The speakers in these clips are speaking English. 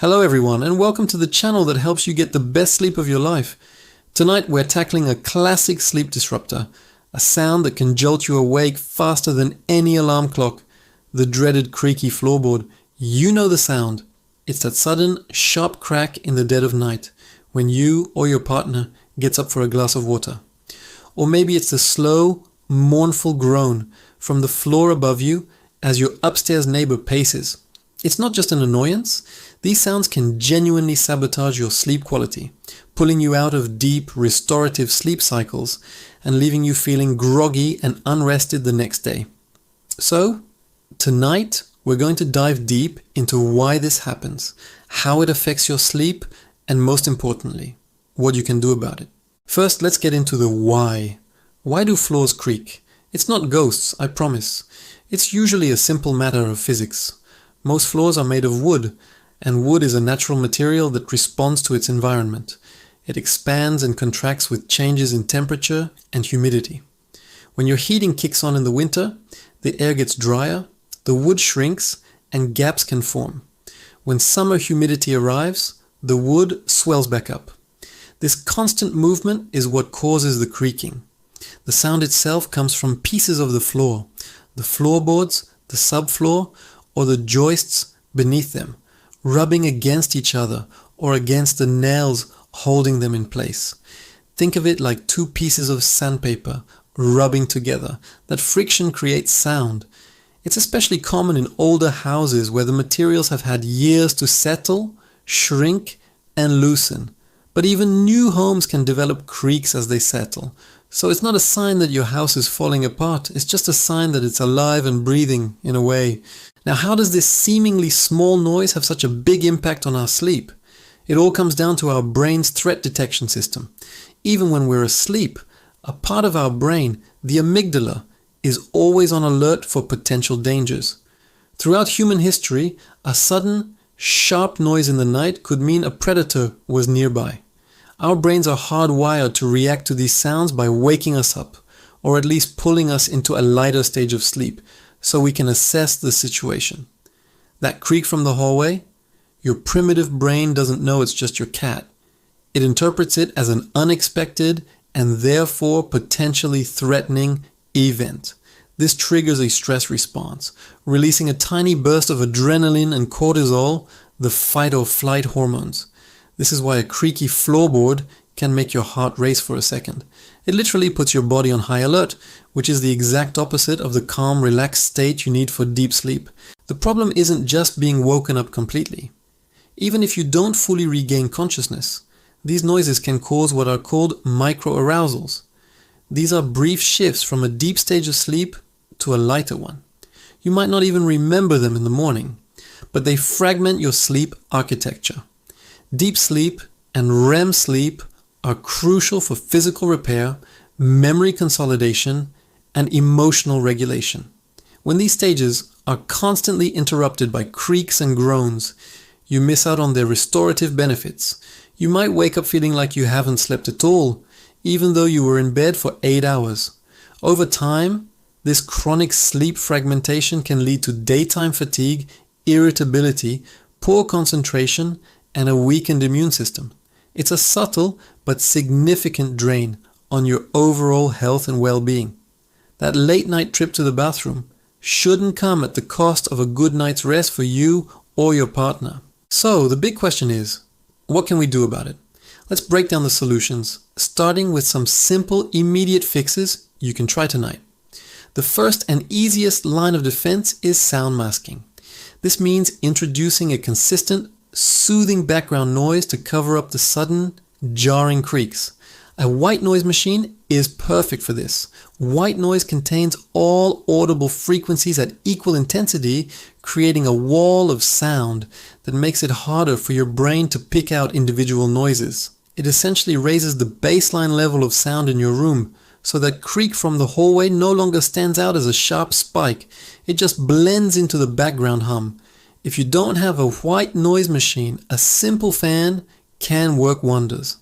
Hello everyone, and welcome to the channel that helps you get the best sleep of your life. Tonight we're tackling a classic sleep disruptor, a sound that can jolt you awake faster than any alarm clock, the dreaded creaky floorboard. You know the sound. It's that sudden, sharp crack in the dead of night when you or your partner gets up for a glass of water. Or maybe it's the slow, mournful groan from the floor above you as your upstairs neighbor paces. It's not just an annoyance. These sounds can genuinely sabotage your sleep quality, pulling you out of deep, restorative sleep cycles and leaving you feeling groggy and unrested the next day. So, tonight we're going to dive deep into why this happens, how it affects your sleep, and most importantly, what you can do about it. First, let's get into the why. Why do floors creak? It's not ghosts, I promise. It's usually a simple matter of physics. Most floors are made of wood, and wood is a natural material that responds to its environment. It expands and contracts with changes in temperature and humidity. When your heating kicks on in the winter, the air gets drier, the wood shrinks, and gaps can form. When summer humidity arrives, the wood swells back up. This constant movement is what causes the creaking. The sound itself comes from pieces of the floorboards, the subfloor, or the joists beneath them, rubbing against each other or against the nails holding them in place. Think of it like two pieces of sandpaper rubbing together. That friction creates sound. It's especially common in older houses where the materials have had years to settle, shrink, and loosen. But even new homes can develop creaks as they settle. So it's not a sign that your house is falling apart, it's just a sign that it's alive and breathing in a way. Now, how does this seemingly small noise have such a big impact on our sleep? It all comes down to our brain's threat detection system. Even when we're asleep, a part of our brain, the amygdala, is always on alert for potential dangers. Throughout human history, a sudden, sharp noise in the night could mean a predator was nearby. Our brains are hardwired to react to these sounds by waking us up, or at least pulling us into a lighter stage of sleep, so we can assess the situation. That creak from the hallway, your primitive brain doesn't know it's just your cat. It interprets it as an unexpected and therefore potentially threatening event. This triggers a stress response, releasing a tiny burst of adrenaline and cortisol, the fight or flight hormones. This is why a creaky floorboard can make your heart race for a second. It literally puts your body on high alert, which is the exact opposite of the calm, relaxed state you need for deep sleep. The problem isn't just being woken up completely. Even if you don't fully regain consciousness, these noises can cause what are called microarousals. These are brief shifts from a deep stage of sleep to a lighter one. You might not even remember them in the morning, but they fragment your sleep architecture. Deep sleep and REM sleep are crucial for physical repair, memory consolidation, and emotional regulation. When these stages are constantly interrupted by creaks and groans, you miss out on their restorative benefits. You might wake up feeling like you haven't slept at all, even though you were in bed for 8 hours. Over time, this chronic sleep fragmentation can lead to daytime fatigue, irritability, poor concentration, and a weakened immune system. It's a subtle but significant drain on your overall health and well-being. That late night trip to the bathroom shouldn't come at the cost of a good night's rest for you or your partner. So the big question is, what can we do about it? Let's break down the solutions, starting with some simple, immediate fixes you can try tonight. The first and easiest line of defense is sound masking. This means introducing a consistent, soothing background noise to cover up the sudden, jarring creaks. A white noise machine is perfect for this. White noise contains all audible frequencies at equal intensity, creating a wall of sound that makes it harder for your brain to pick out individual noises. It essentially raises the baseline level of sound in your room, so that creak from the hallway no longer stands out as a sharp spike. It just blends into the background hum. If you don't have a white noise machine, a simple fan can work wonders.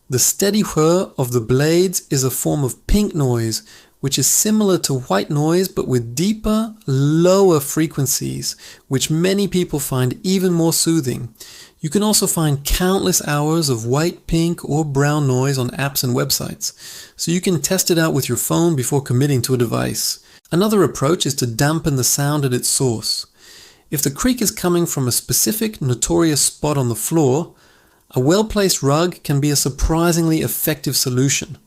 The steady whir of the blades is a form of pink noise, which is similar to white noise but with deeper, lower frequencies, which many people find even more soothing. You can also find countless hours of white, pink, or brown noise on apps and websites, so you can test it out with your phone before committing to a device. Another approach is to dampen the sound at its source. If the creak is coming from a specific notorious spot on the floor, a well-placed rug can be a surprisingly effective solution.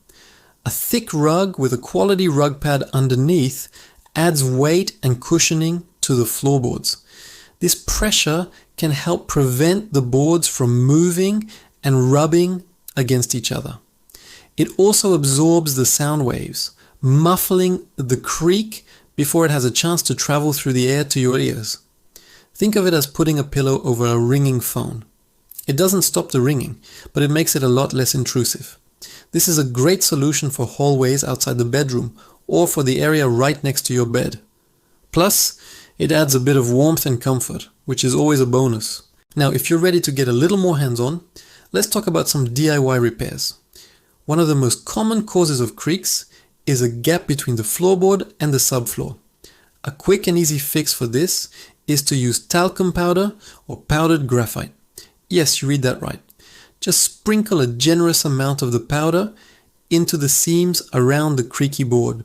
A thick rug with a quality rug pad underneath adds weight and cushioning to the floorboards. This pressure can help prevent the boards from moving and rubbing against each other. It also absorbs the sound waves, muffling the creak before it has a chance to travel through the air to your ears. Think of it as putting a pillow over a ringing phone. It doesn't stop the ringing, but it makes it a lot less intrusive. This is a great solution for hallways outside the bedroom or for the area right next to your bed. Plus, it adds a bit of warmth and comfort, which is always a bonus. Now, if you're ready to get a little more hands-on, let's talk about some DIY repairs. One of the most common causes of creaks is a gap between the floorboard and the subfloor. A quick and easy fix for this is to use talcum powder or powdered graphite. Yes, you read that right. Just sprinkle a generous amount of the powder into the seams around the creaky board.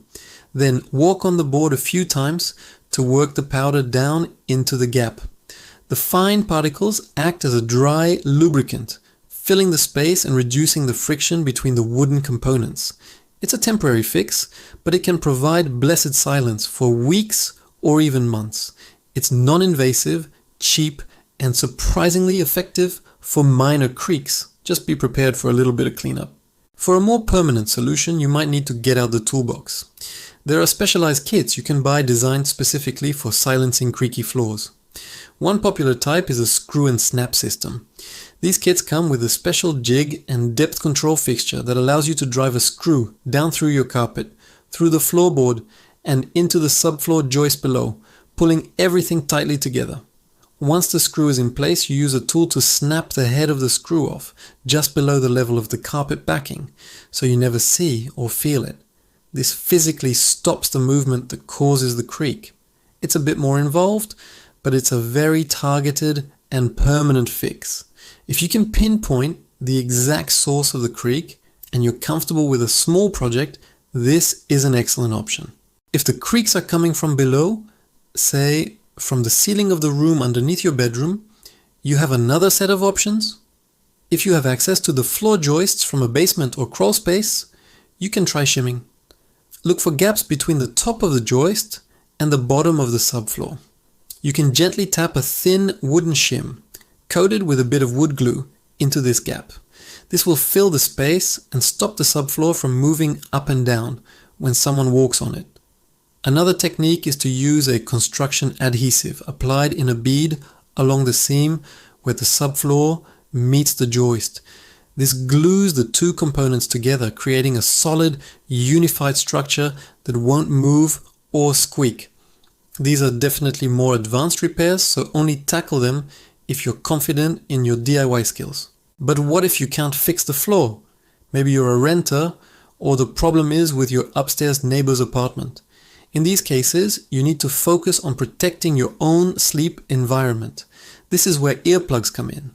Then walk on the board a few times to work the powder down into the gap. The fine particles act as a dry lubricant, filling the space and reducing the friction between the wooden components. It's a temporary fix, but it can provide blessed silence for weeks or even months. It's non-invasive, cheap, and surprisingly effective for minor creaks. Just be prepared for a little bit of cleanup. For a more permanent solution, you might need to get out the toolbox. There are specialized kits you can buy designed specifically for silencing creaky floors. One popular type is a screw and snap system. These kits come with a special jig and depth control fixture that allows you to drive a screw down through your carpet, through the floorboard, and into the subfloor joist below, pulling everything tightly together. Once the screw is in place, you use a tool to snap the head of the screw off, just below the level of the carpet backing, so you never see or feel it. This physically stops the movement that causes the creak. It's a bit more involved, but it's a very targeted and permanent fix. If you can pinpoint the exact source of the creak and you're comfortable with a small project, this is an excellent option. If the creaks are coming from below, say from the ceiling of the room underneath your bedroom, you have another set of options. If you have access to the floor joists from a basement or crawl space, you can try shimming. Look for gaps between the top of the joist and the bottom of the subfloor. You can gently tap a thin wooden shim, coated with a bit of wood glue, into this gap. This will fill the space and stop the subfloor from moving up and down when someone walks on it. Another technique is to use a construction adhesive applied in a bead along the seam where the subfloor meets the joist. This glues the two components together, creating a solid, unified structure that won't move or squeak. These are definitely more advanced repairs, so only tackle them if you're confident in your DIY skills. But what if you can't fix the floor? Maybe you're a renter, or the problem is with your upstairs neighbor's apartment. In these cases, you need to focus on protecting your own sleep environment. This is where earplugs come in.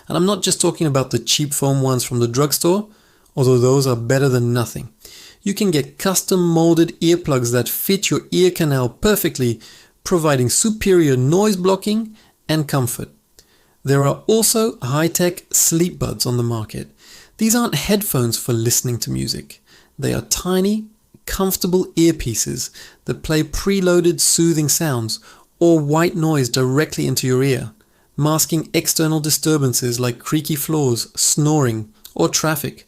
And I'm not just talking about the cheap foam ones from the drugstore, although those are better than nothing. You can get custom molded earplugs that fit your ear canal perfectly, providing superior noise blocking and comfort. There are also high-tech sleep buds on the market. These aren't headphones for listening to music. They are tiny, comfortable earpieces that play preloaded soothing sounds or white noise directly into your ear, masking external disturbances like creaky floors, snoring, or traffic.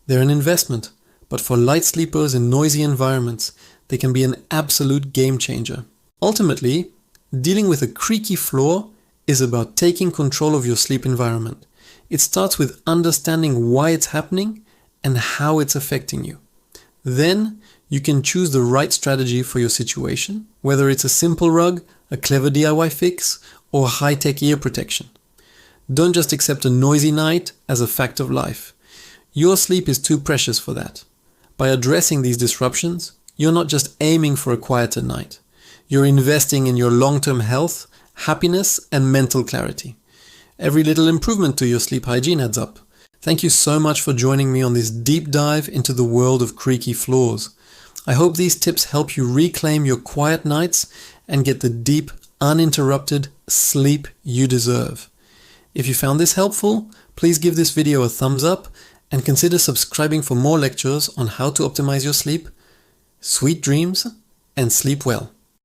They're an investment, but for light sleepers in noisy environments, they can be an absolute game changer. Ultimately, dealing with a creaky floor is about taking control of your sleep environment. It starts with understanding why it's happening and how it's affecting you. Then you can choose the right strategy for your situation, whether it's a simple rug, a clever DIY fix, or high-tech ear protection. Don't just accept a noisy night as a fact of life. Your sleep is too precious for that. By addressing these disruptions, you're not just aiming for a quieter night. You're investing in your long-term health, happiness, and mental clarity. Every little improvement to your sleep hygiene adds up. Thank you so much for joining me on this deep dive into the world of creaky floors. I hope these tips help you reclaim your quiet nights and get the deep, uninterrupted sleep you deserve. If you found this helpful, please give this video a thumbs up and consider subscribing for more lectures on how to optimize your sleep. Sweet dreams and sleep well.